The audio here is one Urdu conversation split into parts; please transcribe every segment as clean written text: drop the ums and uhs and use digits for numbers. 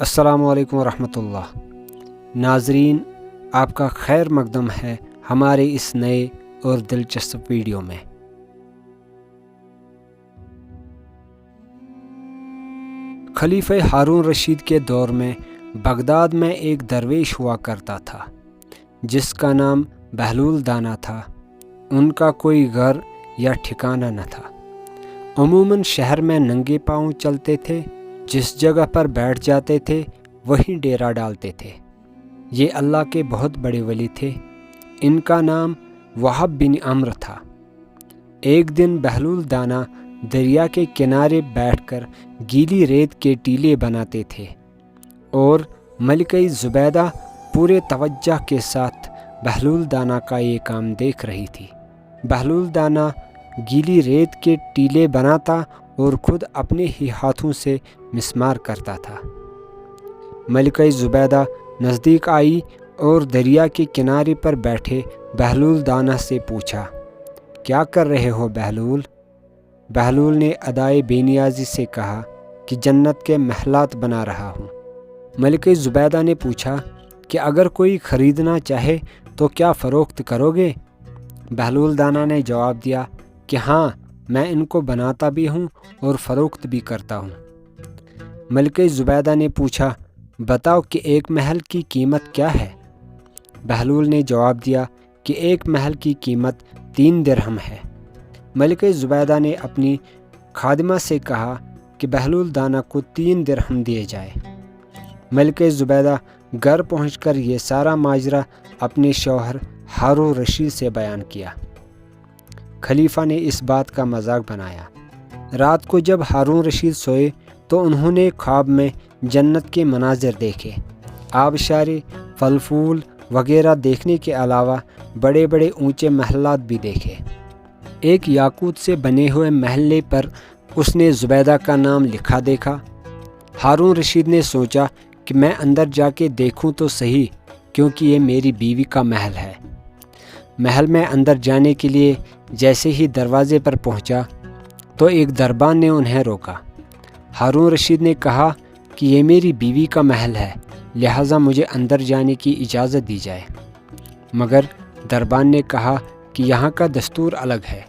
السلام علیکم ورحمۃ اللہ۔ ناظرین، آپ کا خیر مقدم ہے ہمارے اس نئے اور دلچسپ ویڈیو میں۔ خلیفہ ہارون رشید کے دور میں بغداد میں ایک درویش ہوا کرتا تھا جس کا نام بہلول دانا تھا۔ ان کا کوئی گھر یا ٹھکانہ نہ تھا۔ عموماً شہر میں ننگے پاؤں چلتے تھے، جس جگہ پر بیٹھ جاتے تھے وہیں ڈیرا ڈالتے تھے۔ یہ اللہ کے بہت بڑے ولی تھے۔ ان کا نام وہب بن عمرو تھا۔ ایک دن بہلول دانا دریا کے کنارے بیٹھ کر گیلی ریت کے ٹیلے بناتے تھے اور ملکہ زبیدہ پورے توجہ کے ساتھ بہلول دانا کا یہ کام دیکھ رہی تھی۔ بہلول دانا گیلی ریت کے ٹیلے بناتا اور خود اپنے ہی ہاتھوں سے مسمار کرتا تھا۔ ملکہ زبیدہ نزدیک آئی اور دریا کے کنارے پر بیٹھے بہلول دانا سے پوچھا، کیا کر رہے ہو بہلول؟ بہلول نے ادائے بے نیازی سے کہا کہ جنت کے محلات بنا رہا ہوں۔ ملکہ زبیدہ نے پوچھا کہ اگر کوئی خریدنا چاہے تو کیا فروخت کرو گے؟ بہلول دانا نے جواب دیا کہ ہاں، میں ان کو بناتا بھی ہوں اور فروخت بھی کرتا ہوں۔ ملکہ زبیدہ نے پوچھا، بتاؤ کہ ایک محل کی قیمت کیا ہے؟ بہلول نے جواب دیا کہ ایک محل کی قیمت 3 درہم ہے۔ ملکہ زبیدہ نے اپنی خادمہ سے کہا کہ بہلول دانا کو 3 درہم دیے جائے۔ ملکہ زبیدہ گھر پہنچ کر یہ سارا ماجرا اپنے شوہر ہارون رشید سے بیان کیا۔ خلیفہ نے اس بات کا مذاق بنایا۔ رات کو جب ہارون رشید سوئے تو انہوں نے خواب میں جنت کے مناظر دیکھے۔ آبشارے، پھل پھول وغیرہ دیکھنے کے علاوہ بڑے بڑے اونچے محلات بھی دیکھے۔ ایک یاقوت سے بنے ہوئے محلے پر اس نے زبیدہ کا نام لکھا دیکھا۔ ہارون رشید نے سوچا کہ میں اندر جا کے دیکھوں تو صحیح، کیونکہ یہ میری بیوی کا محل ہے۔ محل میں اندر جانے کے لیے جیسے ہی دروازے پر پہنچا تو ایک دربان نے انہیں روکا۔ ہارون رشید نے کہا کہ یہ میری بیوی کا محل ہے، لہٰذا مجھے اندر جانے کی اجازت دی جائے۔ مگر دربان نے کہا کہ یہاں کا دستور الگ ہے۔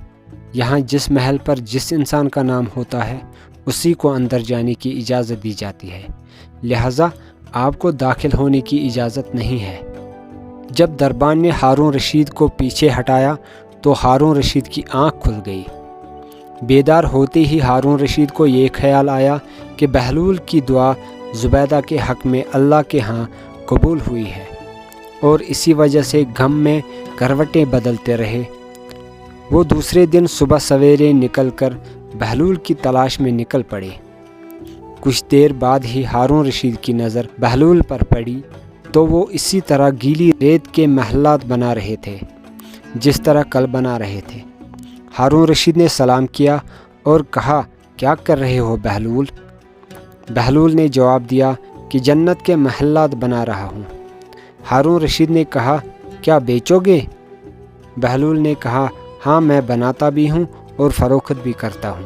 یہاں جس محل پر جس انسان کا نام ہوتا ہے اسی کو اندر جانے کی اجازت دی جاتی ہے، لہٰذا آپ کو داخل ہونے کی اجازت نہیں ہے۔ جب دربان نے ہارون رشید کو پیچھے ہٹایا تو ہارون رشید کی آنکھ کھل گئی۔ بیدار ہوتے ہی ہارون رشید کو یہ خیال آیا کہ بہلول کی دعا زبیدہ کے حق میں اللہ کے ہاں قبول ہوئی ہے، اور اسی وجہ سے غم میں کروٹیں بدلتے رہے۔ وہ دوسرے دن صبح سویرے نکل کر بہلول کی تلاش میں نکل پڑے۔ کچھ دیر بعد ہی ہارون رشید کی نظر بہلول پر پڑی تو وہ اسی طرح گیلی ریت کے محلات بنا رہے تھے جس طرح کل بنا رہے تھے۔ ہارون رشید نے سلام کیا اور کہا، کیا کر رہے ہو بہلول؟ بہلول نے جواب دیا کہ جنت کے محلات بنا رہا ہوں۔ ہارون رشید نے کہا، کیا بیچو گے؟ بہلول نے کہا، ہاں، میں بناتا بھی ہوں اور فروخت بھی کرتا ہوں۔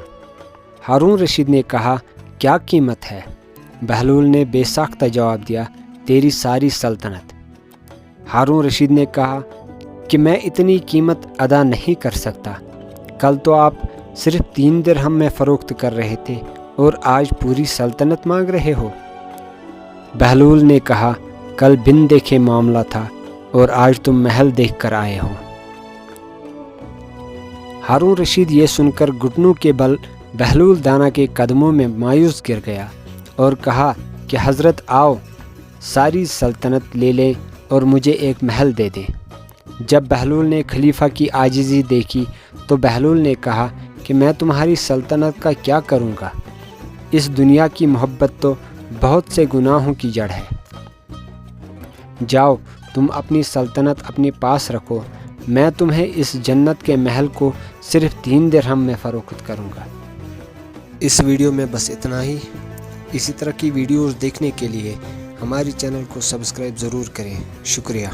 ہارون رشید نے کہا، کیا قیمت ہے؟ بہلول نے بے ساختہ جواب دیا، تیری ساری سلطنت۔ ہارون رشید نے کہا کہ میں اتنی قیمت ادا نہیں کر سکتا۔ کل تو آپ صرف 3 درہم میں فروخت کر رہے تھے اور آج پوری سلطنت مانگ رہے ہو۔ بہلول نے کہا، کل بن دیکھے معاملہ تھا اور آج تم محل دیکھ کر آئے ہو۔ ہارون رشید یہ سن کر گھٹنوں کے بل بہلول دانا کے قدموں میں مایوس گر گیا اور کہا کہ حضرت آؤ، ساری سلطنت لے لیں اور مجھے ایک محل دے دیں۔ جب بہلول نے خلیفہ کی عاجزی دیکھی تو بہلول نے کہا کہ میں تمہاری سلطنت کا کیا کروں گا؟ اس دنیا کی محبت تو بہت سے گناہوں کی جڑ ہے۔ جاؤ، تم اپنی سلطنت اپنے پاس رکھو، میں تمہیں اس جنت کے محل کو صرف 3 درہم میں فروخت کروں گا۔ اس ویڈیو میں بس اتنا ہی۔ اسی طرح کی ویڈیوز دیکھنے کے لیے ہماری چینل کو سبسکرائب ضرور کریں۔ شکریہ۔